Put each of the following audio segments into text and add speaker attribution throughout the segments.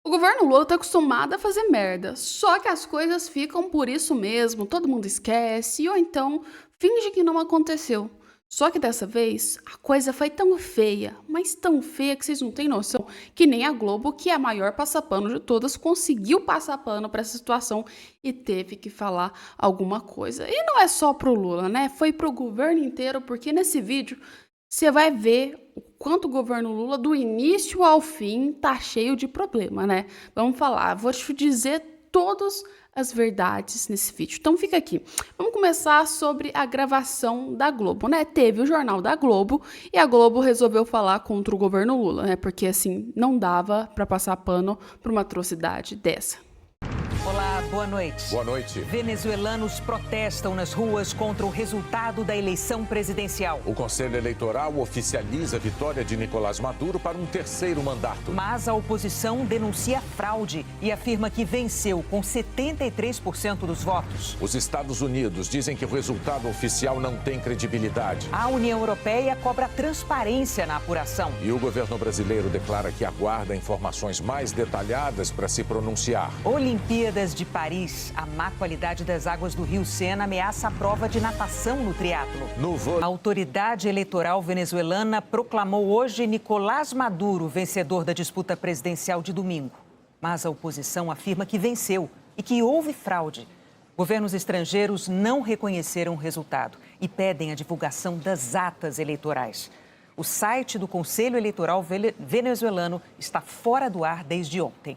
Speaker 1: O governo Lula tá acostumado a fazer merda, só que as coisas ficam por isso mesmo, todo mundo esquece ou então finge que não aconteceu. Só que dessa vez a coisa foi tão feia, mas tão feia que vocês não têm noção, que nem a Globo, que é a maior passapano de todas, conseguiu passar pano pra essa situação e teve que falar alguma coisa. E não é só pro Lula, né? Foi pro governo inteiro, porque nesse vídeo você vai ver o quanto o governo Lula, do início ao fim, tá cheio de problema, né? Vamos falar, vou te dizer todas as verdades nesse vídeo. Então fica aqui. Vamos começar sobre a gravação da Globo, né? Teve o Jornal da Globo e a Globo resolveu falar contra o governo Lula, né? Porque assim, não dava pra passar pano pra uma atrocidade dessa.
Speaker 2: Olá, boa noite.
Speaker 3: Boa noite.
Speaker 2: Venezuelanos protestam nas ruas contra o resultado da eleição presidencial.
Speaker 3: O Conselho Eleitoral oficializa a vitória de Nicolás Maduro para um terceiro mandato.
Speaker 2: Mas a oposição denuncia fraude e afirma que venceu com 73% dos votos.
Speaker 3: Os Estados Unidos dizem que o resultado oficial não tem credibilidade.
Speaker 2: A União Europeia cobra transparência na apuração.
Speaker 3: E o governo brasileiro declara que aguarda informações mais detalhadas para se pronunciar.
Speaker 2: Olimpíadas de Paris, a má qualidade das águas do Rio Sena ameaça a prova de natação no triatlo. A autoridade eleitoral venezuelana proclamou hoje Nicolás Maduro vencedor da disputa presidencial de domingo. Mas a oposição afirma que venceu e que houve fraude. Governos estrangeiros não reconheceram o resultado e pedem a divulgação das atas eleitorais. O site do Conselho Eleitoral venezuelano está fora do ar desde ontem.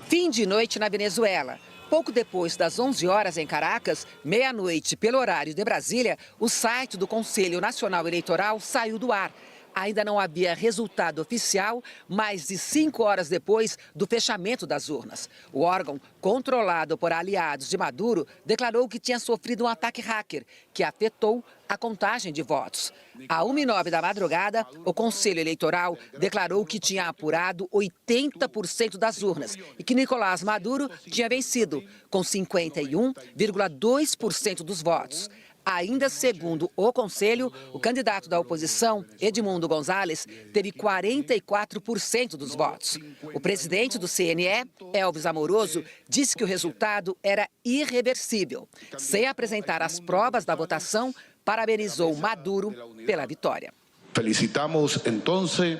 Speaker 4: Fim de noite na Venezuela. Pouco depois das 11 horas em Caracas, meia-noite pelo horário de Brasília, o site do Conselho Nacional Eleitoral saiu do ar. Ainda não havia resultado oficial, mais de 5 horas depois do fechamento das urnas. O órgão, controlado por aliados de Maduro, declarou que tinha sofrido um ataque hacker, que afetou a contagem de votos. À 1h09 da madrugada, o Conselho Eleitoral declarou que tinha apurado 80% das urnas e que Nicolás Maduro tinha vencido, com 51,2% dos votos. Ainda segundo o Conselho, o candidato da oposição, Edmundo Gonzalez, teve 44% dos votos. O presidente do CNE, Elvis Amoroso, disse que o resultado era irreversível. Sem apresentar as provas da votação, parabenizou Maduro pela vitória.
Speaker 5: Felicitamos, entonces,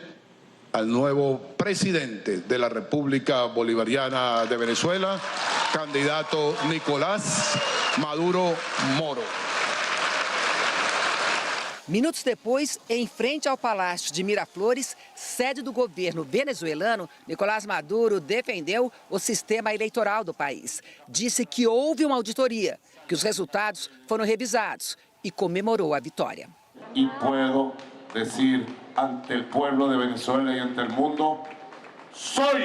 Speaker 5: al nuevo presidente de la República Bolivariana de Venezuela, candidato Nicolás Maduro Moro.
Speaker 4: Minutos depois, em frente ao Palácio de Miraflores, sede do governo venezuelano, Nicolás Maduro defendeu o sistema eleitoral do país. Disse que houve uma auditoria, que os resultados foram revisados e comemorou a vitória.
Speaker 6: E posso dizer ante o povo de Venezuela e ante o mundo, sou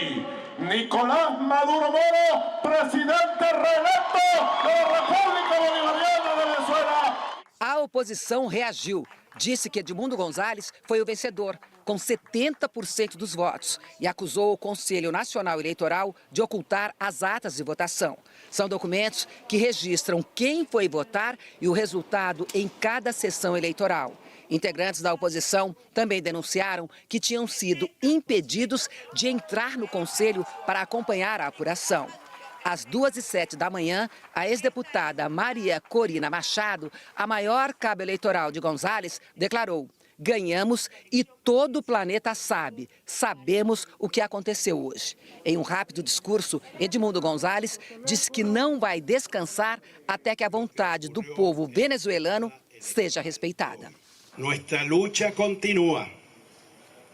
Speaker 6: Nicolás Maduro Moro, presidente reelecto da República Bolivariana de Venezuela.
Speaker 4: A oposição reagiu. Disse que Edmundo Gonzalez foi o vencedor, com 70% dos votos, e acusou o Conselho Nacional Eleitoral de ocultar as atas de votação. São documentos que registram quem foi votar e o resultado em cada sessão eleitoral. Integrantes da oposição também denunciaram que tinham sido impedidos de entrar no Conselho para acompanhar a apuração. Às 2h07 da manhã, a ex-deputada Maria Corina Machado, a maior cabo eleitoral de Gonzalez, declarou: ganhamos e todo o planeta sabe, sabemos o que aconteceu hoje. Em um rápido discurso, Edmundo Gonzalez disse que não vai descansar até que a vontade do povo venezuelano seja respeitada.
Speaker 7: Nuestra lucha continúa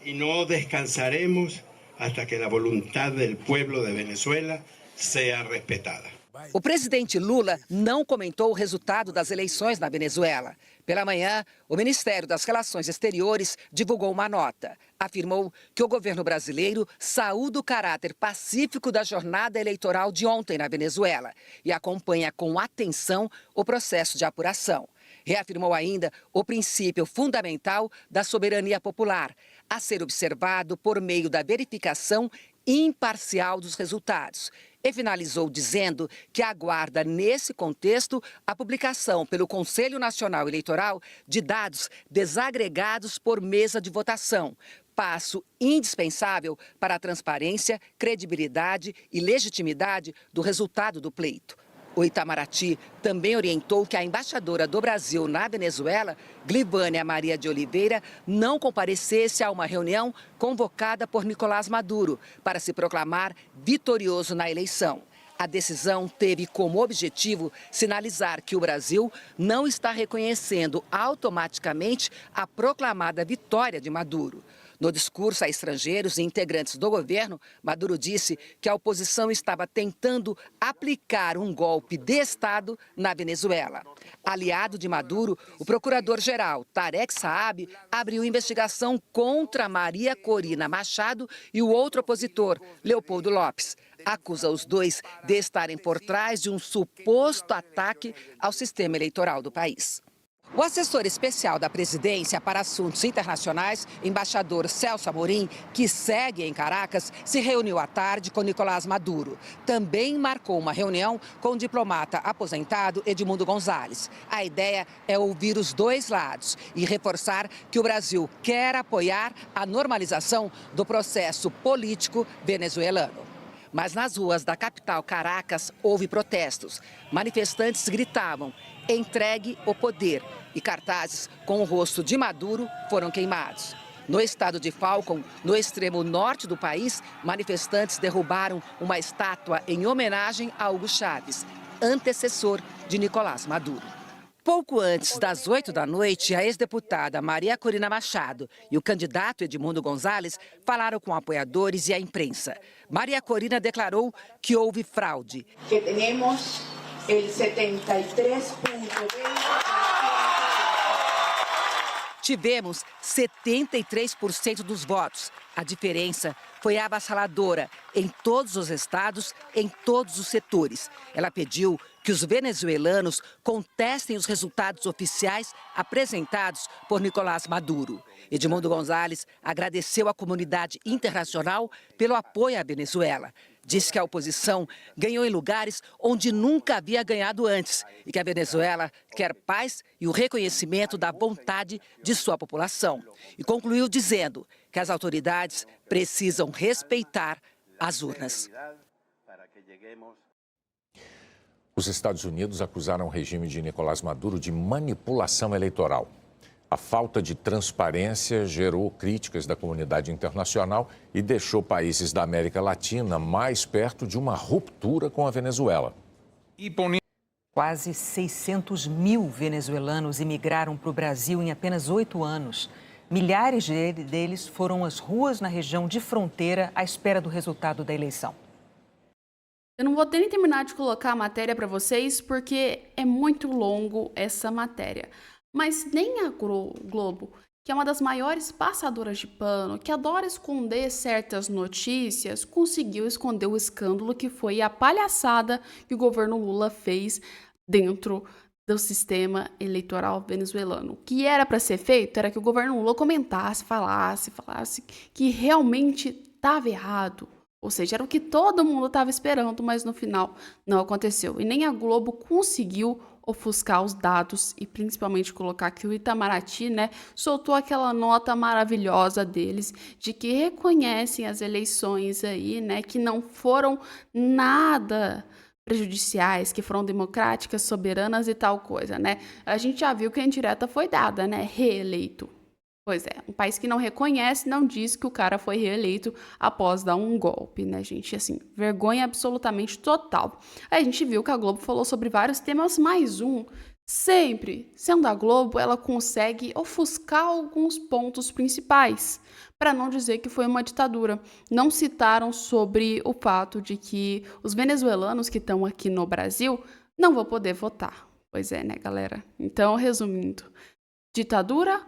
Speaker 7: y no descansaremos hasta que la voluntad del pueblo de Venezuela seja respeitada.
Speaker 4: O presidente Lula não comentou o resultado das eleições na Venezuela. Pela manhã, o Ministério das Relações Exteriores divulgou uma nota. Afirmou que o governo brasileiro saúda o caráter pacífico da jornada eleitoral de ontem na Venezuela e acompanha com atenção o processo de apuração. Reafirmou ainda o princípio fundamental da soberania popular, a ser observado por meio da verificação imparcial dos resultados. E finalizou dizendo que aguarda, nesse contexto, a publicação pelo Conselho Nacional Eleitoral de dados desagregados por mesa de votação, passo indispensável para a transparência, credibilidade e legitimidade do resultado do pleito. O Itamaraty também orientou que a embaixadora do Brasil na Venezuela, Glivânia Maria de Oliveira, não comparecesse a uma reunião convocada por Nicolás Maduro para se proclamar vitorioso na eleição. A decisão teve como objetivo sinalizar que o Brasil não está reconhecendo automaticamente a proclamada vitória de Maduro. No discurso a estrangeiros e integrantes do governo, Maduro disse que a oposição estava tentando aplicar um golpe de Estado na Venezuela. Aliado de Maduro, o procurador-geral Tarek Saab abriu investigação contra Maria Corina Machado e o outro opositor, Leopoldo Lopes. Acusa os dois de estarem por trás de um suposto ataque ao sistema eleitoral do país. O assessor especial da presidência para assuntos internacionais, embaixador Celso Amorim, que segue em Caracas, se reuniu à tarde com Nicolás Maduro. Também marcou uma reunião com o diplomata aposentado Edmundo Gonzalez. A ideia é ouvir os dois lados e reforçar que o Brasil quer apoiar a normalização do processo político venezuelano. Mas nas ruas da capital Caracas houve protestos. Manifestantes gritavam: "Entregue o poder", e cartazes com o rosto de Maduro foram queimados. No estado de Falcón, no extremo norte do país, manifestantes derrubaram uma estátua em homenagem a Hugo Chávez, antecessor de Nicolás Maduro. Pouco antes das 8 da noite, a ex-deputada Maria Corina Machado e o candidato Edmundo Gonzalez falaram com apoiadores e a imprensa. Maria Corina declarou que houve fraude.
Speaker 8: Que temos o 73,20%.
Speaker 4: Tivemos 73% dos votos. A diferença foi avassaladora em todos os estados, em todos os setores. Ela pediu que os venezuelanos contestem os resultados oficiais apresentados por Nicolás Maduro. Edmundo Gonzalez agradeceu à comunidade internacional pelo apoio à Venezuela. Disse que a oposição ganhou em lugares onde nunca havia ganhado antes e que a Venezuela quer paz e o reconhecimento da vontade de sua população. E concluiu dizendo que as autoridades precisam respeitar as urnas.
Speaker 3: Os Estados Unidos acusaram o regime de Nicolás Maduro de manipulação eleitoral. A falta de transparência gerou críticas da comunidade internacional e deixou países da América Latina mais perto de uma ruptura com a Venezuela.
Speaker 2: Quase 600 mil venezuelanos imigraram para o Brasil em apenas 8 anos. Milhares deles foram às ruas na região de fronteira à espera do resultado da eleição.
Speaker 1: Eu não vou nem terminar de colocar a matéria para vocês, porque é muito longo essa matéria. Mas nem a Globo, que é uma das maiores passadoras de pano, que adora esconder certas notícias, conseguiu esconder o escândalo que foi a palhaçada que o governo Lula fez dentro do sistema eleitoral venezuelano. O que era para ser feito era que o governo Lula comentasse, falasse que realmente estava errado. Ou seja, era o que todo mundo estava esperando, mas no final não aconteceu. E nem a Globo conseguiu ofuscar os dados e principalmente colocar que o Itamaraty, soltou aquela nota maravilhosa deles de que reconhecem as eleições aí, que não foram nada prejudiciais, que foram democráticas, soberanas e tal coisa, A gente já viu que a indireta foi dada, reeleito. Pois é, um país que não reconhece, não diz que o cara foi reeleito após dar um golpe, gente? Assim, vergonha absolutamente total. Aí a gente viu que a Globo falou sobre vários temas, mais um. Sempre, sendo a Globo, ela consegue ofuscar alguns pontos principais, para não dizer que foi uma ditadura. Não citaram sobre o fato de que os venezuelanos que estão aqui no Brasil não vão poder votar. Pois é, galera? Então, resumindo, ditadura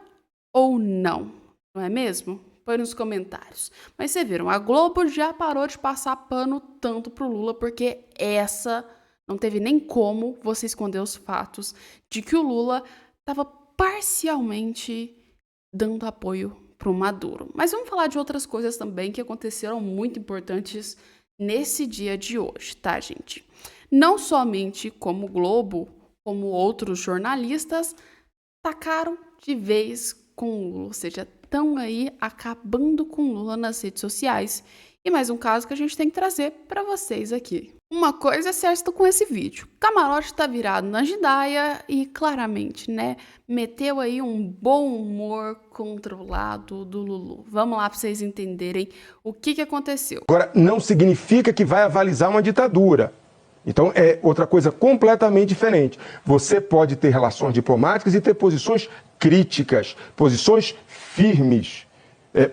Speaker 1: ou não é mesmo? Põe nos comentários. Mas vocês viram, a Globo já parou de passar pano tanto pro Lula, porque essa não teve nem como você esconder os fatos de que o Lula estava parcialmente dando apoio pro Maduro. Mas vamos falar de outras coisas também que aconteceram muito importantes nesse dia de hoje, tá, gente? Não somente como o Globo, como outros jornalistas tacaram de vez com o Lula, ou seja, estão aí acabando com Lula nas redes sociais. E mais um caso que a gente tem que trazer para vocês aqui. Uma coisa é certa com esse vídeo. Camarote tá virado na Jandaia e claramente, né, meteu aí um bom humor controlado do Lulu. Vamos lá para vocês entenderem o que aconteceu.
Speaker 9: Agora, não significa que vai avalizar uma ditadura. Então, é outra coisa completamente diferente. Você pode ter relações diplomáticas e ter posições críticas, posições firmes.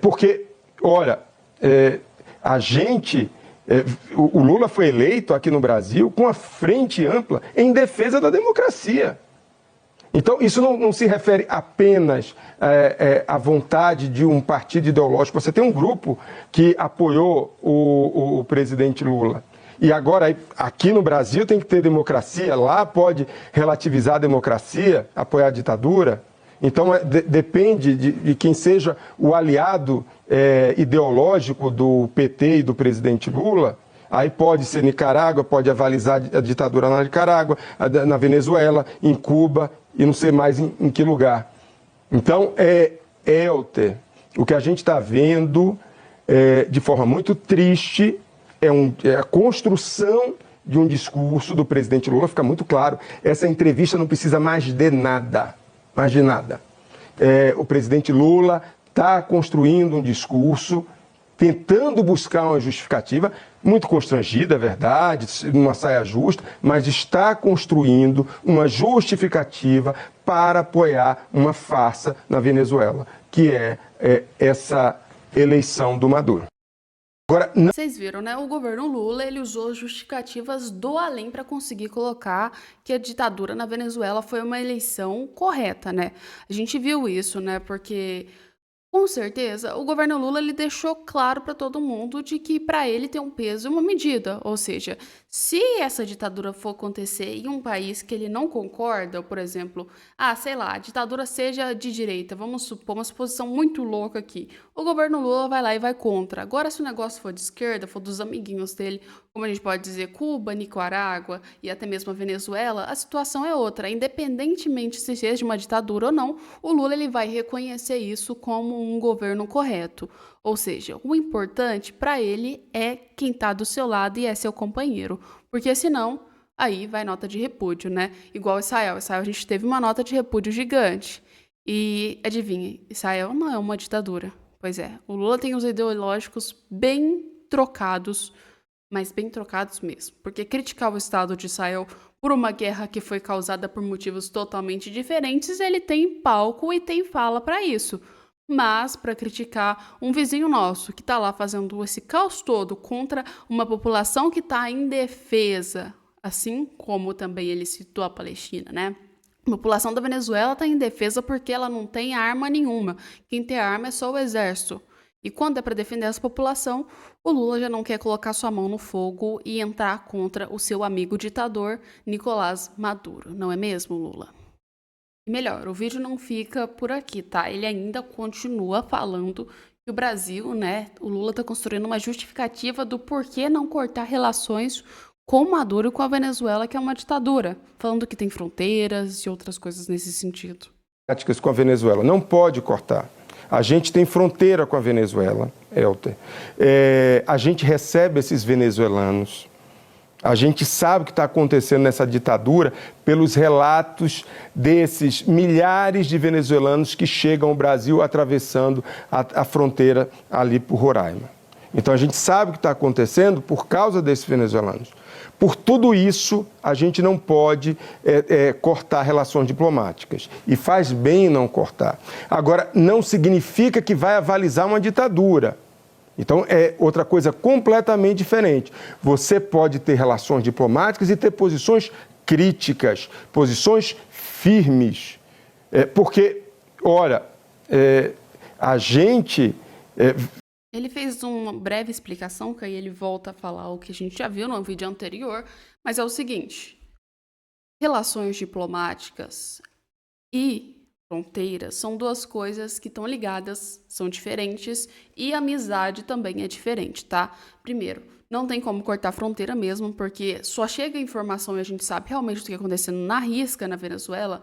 Speaker 9: Porque, olha, a gente... o Lula foi eleito aqui no Brasil com a frente ampla em defesa da democracia. Então, isso não se refere apenas à vontade de um partido ideológico. Você tem um grupo que apoiou o presidente Lula. E agora, aqui no Brasil, tem que ter democracia. Lá pode relativizar a democracia, apoiar a ditadura. Então, depende de quem seja o aliado ideológico do PT e do presidente Lula. Aí pode ser Nicarágua, pode avalizar a ditadura na Nicarágua, na Venezuela, em Cuba e não sei mais em que lugar. Então, Helder, o que a gente está vendo de forma muito triste é a construção de um discurso do presidente Lula. Fica muito claro, essa entrevista não precisa mais de nada. Mais de nada. O presidente Lula está construindo um discurso, tentando buscar uma justificativa, muito constrangida, é verdade, numa saia justa, mas está construindo uma justificativa para apoiar uma farsa na Venezuela, que é essa eleição do Maduro. Agora,
Speaker 1: vocês viram, né? O governo Lula, ele usou justificativas do além para conseguir colocar que a ditadura na Venezuela foi uma eleição correta, né? A gente viu isso, né? Porque, com certeza, o governo Lula, ele deixou claro para todo mundo de que para ele tem um peso e uma medida. Ou seja, se essa ditadura for acontecer em um país que ele não concorda, por exemplo, sei lá, a ditadura seja de direita, vamos supor, uma suposição muito louca aqui. O governo Lula vai lá e vai contra. Agora, se o negócio for de esquerda, for dos amiguinhos dele, como a gente pode dizer, Cuba, Nicarágua e até mesmo a Venezuela, a situação é outra. Independentemente se seja uma ditadura ou não, o Lula ele vai reconhecer isso como um governo correto. Ou seja, o importante para ele é quem está do seu lado e é seu companheiro. Porque senão, aí vai nota de repúdio, né? Igual Israel. Israel, a gente teve uma nota de repúdio gigante. E adivinha, Israel não é uma ditadura. Pois é, o Lula tem os ideológicos bem trocados, mas bem trocados mesmo. Porque criticar o Estado de Israel por uma guerra que foi causada por motivos totalmente diferentes, ele tem palco e tem fala para isso. Mas para criticar um vizinho nosso que está lá fazendo esse caos todo contra uma população que está indefesa, assim como também ele citou a Palestina, né? A população da Venezuela está indefesa porque ela não tem arma nenhuma. Quem tem arma é só o exército. E quando é para defender essa população, o Lula já não quer colocar sua mão no fogo e entrar contra o seu amigo ditador Nicolás Maduro. Não é mesmo, Lula? E melhor, o vídeo não fica por aqui, tá? Ele ainda continua falando que o Brasil, né, o Lula está construindo uma justificativa do porquê não cortar relações com Maduro e com a Venezuela, que é uma ditadura, falando que tem fronteiras e outras coisas nesse sentido.
Speaker 9: Com a Venezuela, não pode cortar. A gente tem fronteira com a Venezuela, Helder. A gente recebe esses venezuelanos. A gente sabe o que está acontecendo nessa ditadura pelos relatos desses milhares de venezuelanos que chegam ao Brasil atravessando a fronteira ali por Roraima. Então a gente sabe o que está acontecendo por causa desses venezuelanos. Por tudo isso, a gente não pode cortar relações diplomáticas. E faz bem não cortar. Agora, não significa que vai avalizar uma ditadura. Então, é outra coisa completamente diferente. Você pode ter relações diplomáticas e ter posições críticas, posições firmes. Porque, olha, a gente...
Speaker 1: Ele fez uma breve explicação, que aí ele volta a falar o que a gente já viu no vídeo anterior, mas é o seguinte: relações diplomáticas e fronteiras são duas coisas que estão ligadas, são diferentes, e amizade também é diferente, tá? Primeiro, não tem como cortar fronteira mesmo, porque só chega a informação e a gente sabe realmente o que está acontecendo na risca na Venezuela,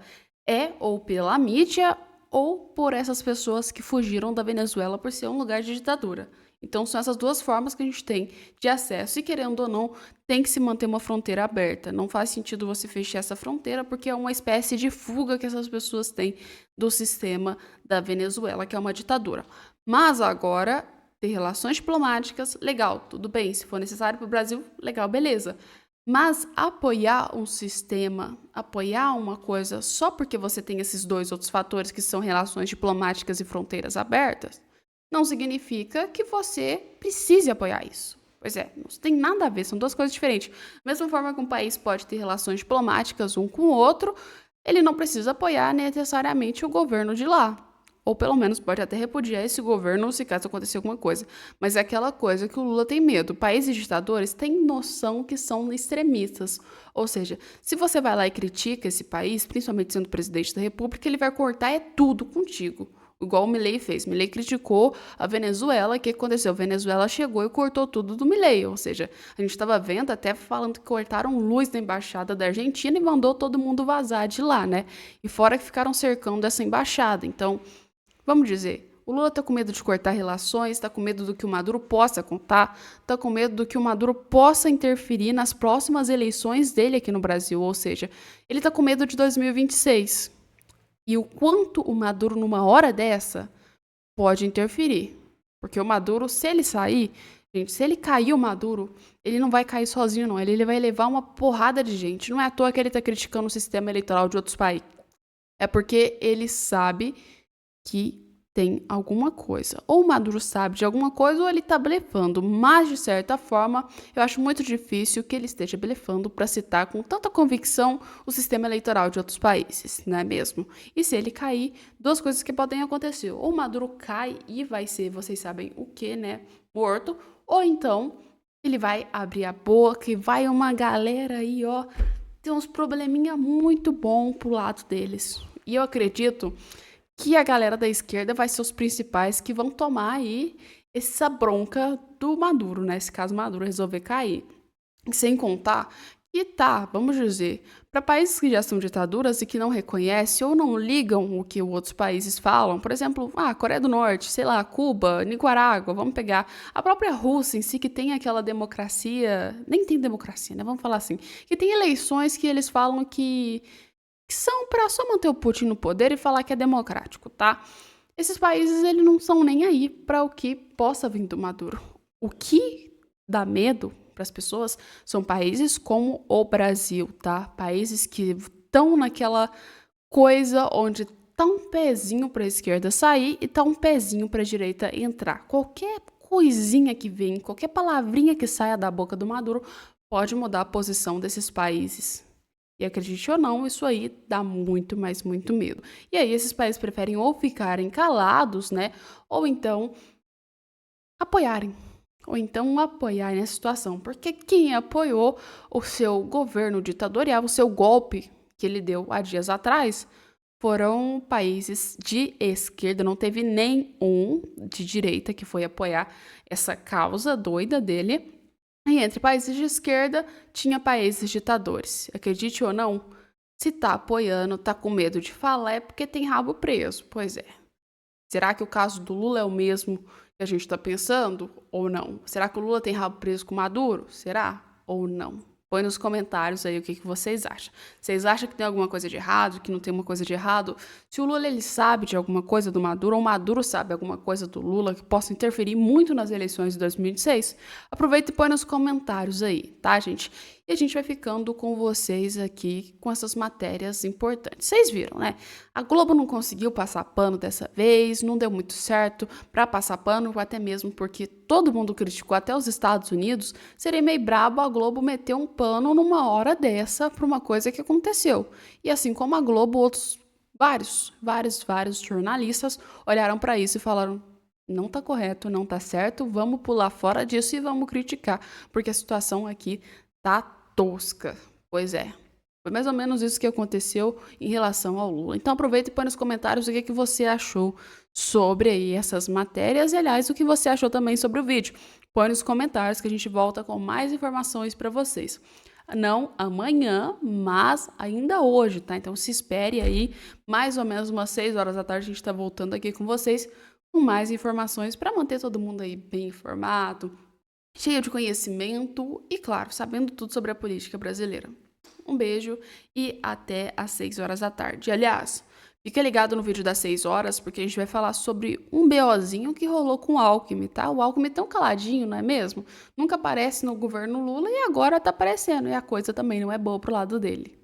Speaker 1: ou pela mídia ou por essas pessoas que fugiram da Venezuela por ser um lugar de ditadura. Então, são essas duas formas que a gente tem de acesso e, querendo ou não, tem que se manter uma fronteira aberta. Não faz sentido você fechar essa fronteira porque é uma espécie de fuga que essas pessoas têm do sistema da Venezuela, que é uma ditadura. Mas agora, ter relações diplomáticas, legal, tudo bem. Se for necessário para o Brasil, legal, beleza. Mas apoiar um sistema, apoiar uma coisa só porque você tem esses dois outros fatores que são relações diplomáticas e fronteiras abertas, não significa que você precise apoiar isso. Pois é, não tem nada a ver, são duas coisas diferentes. Da mesma forma que um país pode ter relações diplomáticas um com o outro, ele não precisa apoiar necessariamente o governo de lá. Ou pelo menos pode até repudiar esse governo se caso acontecer alguma coisa. Mas é aquela coisa que o Lula tem medo. Países ditadores têm noção que são extremistas. Ou seja, se você vai lá e critica esse país, principalmente sendo presidente da República, ele vai cortar tudo contigo. Igual o Milei fez. Milei criticou a Venezuela. O que aconteceu? A Venezuela chegou e cortou tudo do Milei. Ou seja, a gente estava vendo até falando que cortaram luz da embaixada da Argentina e mandou todo mundo vazar de lá, né? E fora que ficaram cercando essa embaixada. Então, vamos dizer, o Lula está com medo de cortar relações, está com medo do que o Maduro possa contar, está com medo do que o Maduro possa interferir nas próximas eleições dele aqui no Brasil. Ou seja, ele está com medo de 2026. E o quanto o Maduro, numa hora dessa, pode interferir. Porque o Maduro, se ele sair, gente, se ele cair o Maduro, ele não vai cair sozinho, não. Ele vai levar uma porrada de gente. Não é à toa que ele está criticando o sistema eleitoral de outros países. É porque ele sabe que tem alguma coisa. Ou o Maduro sabe de alguma coisa ou ele está blefando. Mas, de certa forma, eu acho muito difícil que ele esteja blefando para citar com tanta convicção o sistema eleitoral de outros países, não é mesmo? E se ele cair, duas coisas que podem acontecer. Ou o Maduro cai e vai ser, vocês sabem o que, né? Morto. Ou então, ele vai abrir a boca e vai uma galera aí, ó, ter uns probleminha muito bom pro lado deles. E eu acredito que a galera da esquerda vai ser os principais que vão tomar aí essa bronca do Maduro, né? Se caso o Maduro resolver cair. Sem contar que vamos dizer, para países que já são ditaduras e que não reconhecem ou não ligam o que os outros países falam, por exemplo, Coreia do Norte, sei lá, Cuba, Nicarágua, vamos pegar a própria Rússia em si, que tem aquela democracia, nem tem democracia, né? Vamos falar assim, que tem eleições que eles falam que são para só manter o Putin no poder e falar que é democrático, tá? Esses países, eles não são nem aí para o que possa vir do Maduro. O que dá medo para as pessoas são países como o Brasil, tá? Países que estão naquela coisa onde tá um pezinho para a esquerda sair e tá um pezinho para a direita entrar. Qualquer coisinha que vem, qualquer palavrinha que saia da boca do Maduro pode mudar a posição desses países. E acredite ou não, isso aí dá muito, mas muito medo. E aí esses países preferem ou ficarem calados, né? Ou então apoiarem. Ou então apoiarem a situação. Porque quem apoiou o seu governo ditatorial, o seu golpe que ele deu há dias atrás, foram países de esquerda. Não teve nenhum de direita que foi apoiar essa causa doida dele. E entre países de esquerda, tinha países ditadores. Acredite ou não, se tá apoiando, tá com medo de falar, é porque tem rabo preso. Pois é. Será que o caso do Lula é o mesmo que a gente tá pensando? Ou não? Será que o Lula tem rabo preso com o Maduro? Será? Ou não? Põe nos comentários aí o que vocês acham. Vocês acham que tem alguma coisa de errado, que não tem uma coisa de errado? Se o Lula ele sabe de alguma coisa do Maduro, ou o Maduro sabe alguma coisa do Lula que possa interferir muito nas eleições de 2026, aproveita e põe nos comentários aí, tá, gente? E a gente vai ficando com vocês aqui com essas matérias importantes. Vocês viram, né? A Globo não conseguiu passar pano dessa vez, não deu muito certo para passar pano, até mesmo porque todo mundo criticou, até os Estados Unidos. Seria meio brabo a Globo meter um pano numa hora dessa para uma coisa que aconteceu. E assim como a Globo, outros vários jornalistas olharam para isso e falaram: não tá correto, não tá certo, vamos pular fora disso e vamos criticar, porque a situação aqui tá tosca. Pois é. Foi mais ou menos isso que aconteceu em relação ao Lula. Então aproveita e põe nos comentários o que você achou sobre aí essas matérias e, aliás, o que você achou também sobre o vídeo. Põe nos comentários que a gente volta com mais informações para vocês. não amanhã, mas ainda hoje, tá? Então se espere aí, mais ou menos umas 6 horas da tarde, a gente tá voltando aqui com vocês com mais informações para manter todo mundo aí bem informado, cheio de conhecimento e, claro, sabendo tudo sobre a política brasileira. Um beijo e até às 6 horas da tarde. Aliás, fica ligado no vídeo das 6 horas, porque a gente vai falar sobre um BOzinho que rolou com o Alckmin, tá? O Alckmin é tão caladinho, não é mesmo? Nunca aparece no governo Lula e agora tá aparecendo, e a coisa também não é boa pro lado dele.